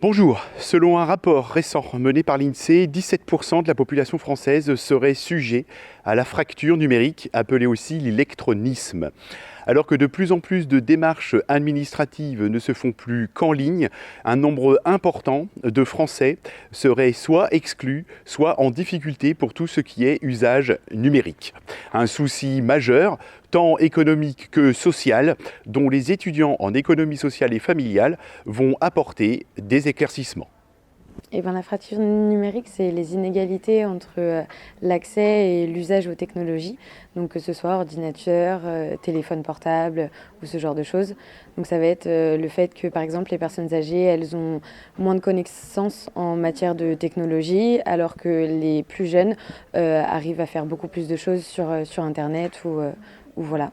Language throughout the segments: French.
Bonjour, selon un rapport récent mené par l'INSEE, 17% de la population française serait sujet à la fracture numérique, appelée aussi l'illectronisme. Alors que de plus en plus de démarches administratives ne se font plus qu'en ligne, un nombre important de Français seraient soit exclus, soit en difficulté pour tout ce qui est usage numérique. Un souci majeur, tant économique que social, dont les étudiants en économie sociale et familiale vont apporter des éclaircissements. La fracture numérique, c'est les inégalités entre l'accès et l'usage aux technologies, donc que ce soit ordinateur, téléphone portable ou ce genre de choses. Donc ça va être le fait que, par exemple, les personnes âgées, elles ont moins de connaissances en matière de technologie, alors que les plus jeunes arrivent à faire beaucoup plus de choses sur Internet ou voilà.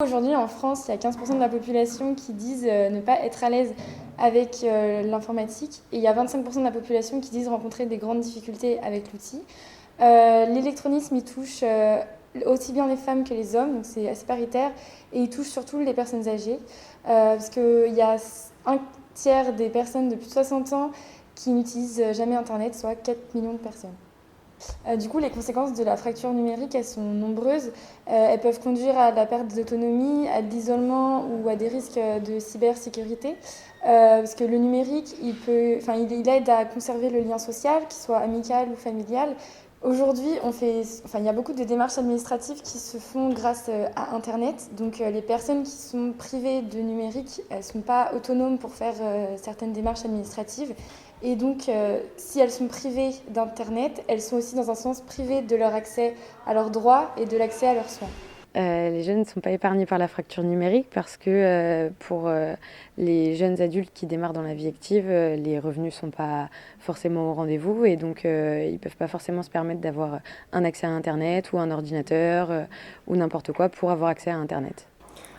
Aujourd'hui, en France, il y a 15% de la population qui disent ne pas être à l'aise avec l'informatique et il y a 25% de la population qui disent rencontrer des grandes difficultés avec l'outil. L'électronisme, il touche aussi bien les femmes que les hommes, donc c'est assez paritaire, et il touche surtout les personnes âgées, parce qu'il y a un tiers des personnes de plus de 60 ans qui n'utilisent jamais Internet, soit 4 millions de personnes. Du coup, les conséquences de la fracture numérique, elles sont nombreuses. Elles peuvent conduire à la perte d'autonomie, à de l'isolement ou à des risques de cybersécurité. Parce que le numérique, il aide à conserver le lien social, qu'il soit amical ou familial. Aujourd'hui, il y a beaucoup de démarches administratives qui se font grâce à Internet. Donc, les personnes qui sont privées de numérique, elles ne sont pas autonomes pour faire certaines démarches administratives. Et donc, si elles sont privées d'Internet, elles sont aussi dans un sens privées de leur accès à leurs droits et de l'accès à leurs soins. Les jeunes ne sont pas épargnés par la fracture numérique parce que pour les jeunes adultes qui démarrent dans la vie active, les revenus ne sont pas forcément au rendez-vous et donc ils ne peuvent pas forcément se permettre d'avoir un accès à Internet ou un ordinateur ou n'importe quoi pour avoir accès à Internet.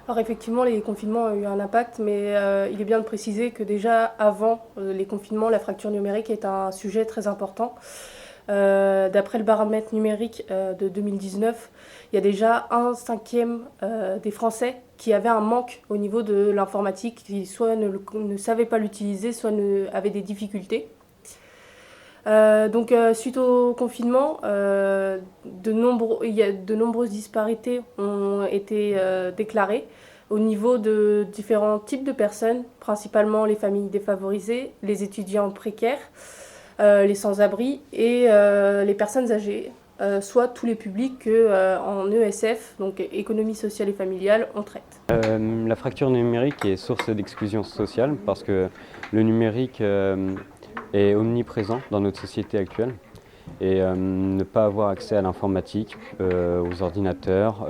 Alors effectivement, les confinements ont eu un impact, mais il est bien de préciser que déjà avant les confinements, la fracture numérique est un sujet très important. D'après le baromètre numérique de 2019, il y a déjà 1/5 des Français qui avaient un manque au niveau de l'informatique, qui soit ne savaient pas l'utiliser, soit avaient des difficultés. Suite au confinement, il y a de nombreuses disparités ont été déclarées au niveau de différents types de personnes, principalement les familles défavorisées, les étudiants précaires, les sans-abri et les personnes âgées, soit tous les publics qu'en ESF, donc économie sociale et familiale, on traite. La fracture numérique est source d'exclusion sociale parce que le numérique est omniprésent dans notre société actuelle et ne pas avoir accès à l'informatique, aux ordinateurs,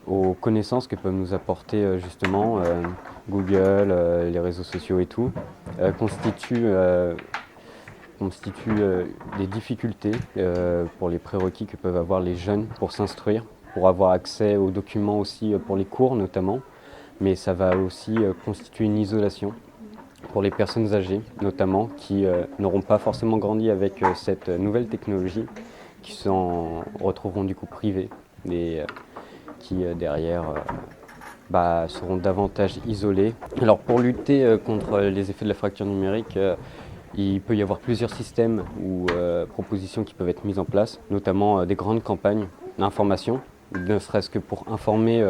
aux connaissances que peuvent nous apporter justement Google, les réseaux sociaux et tout, constitue des difficultés pour les prérequis que peuvent avoir les jeunes pour s'instruire, pour avoir accès aux documents aussi pour les cours notamment, mais ça va aussi constituer une isolation pour les personnes âgées notamment qui n'auront pas forcément grandi avec cette nouvelle technologie, qui s'en retrouveront du coup privées et qui derrière seront davantage isolées. Alors pour lutter contre les effets de la fracture numérique, il peut y avoir plusieurs systèmes ou propositions qui peuvent être mises en place, notamment des grandes campagnes d'information, ne serait-ce que pour informer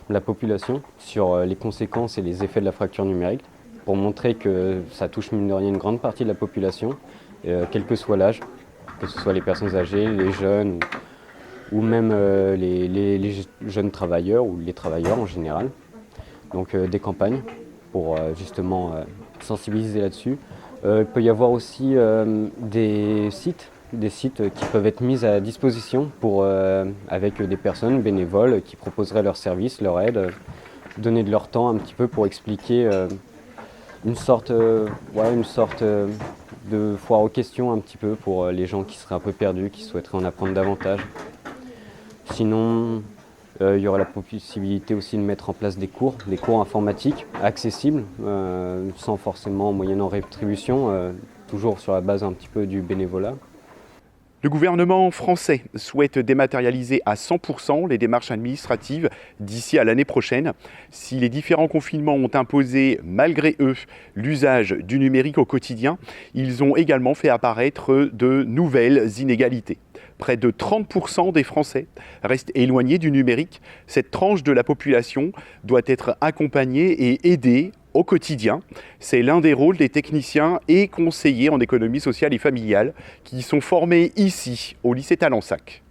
la population sur les conséquences et les effets de la fracture numérique, pour montrer que ça touche mine de rien une grande partie de la population, quel que soit l'âge, que ce soit les personnes âgées, les jeunes ou même les jeunes travailleurs ou les travailleurs en général. Donc des campagnes pour justement sensibiliser là-dessus. Il peut y avoir aussi des sites qui peuvent être mis à disposition avec des personnes bénévoles qui proposeraient leurs services, leur aide, donner de leur temps un petit peu pour expliquer une sorte de foire aux questions un petit peu pour les gens qui seraient un peu perdus, qui souhaiteraient en apprendre davantage. Sinon, il y aura la possibilité aussi de mettre en place des cours informatiques accessibles, sans forcément moyennant rétribution, toujours sur la base un petit peu du bénévolat. Le gouvernement français souhaite dématérialiser à 100% les démarches administratives d'ici à l'année prochaine. Si les différents confinements ont imposé, malgré eux, l'usage du numérique au quotidien, ils ont également fait apparaître de nouvelles inégalités. Près de 30% des Français restent éloignés du numérique. Cette tranche de la population doit être accompagnée et aidée au quotidien. C'est l'un des rôles des techniciens et conseillers en économie sociale et familiale qui sont formés ici, au lycée Talensac.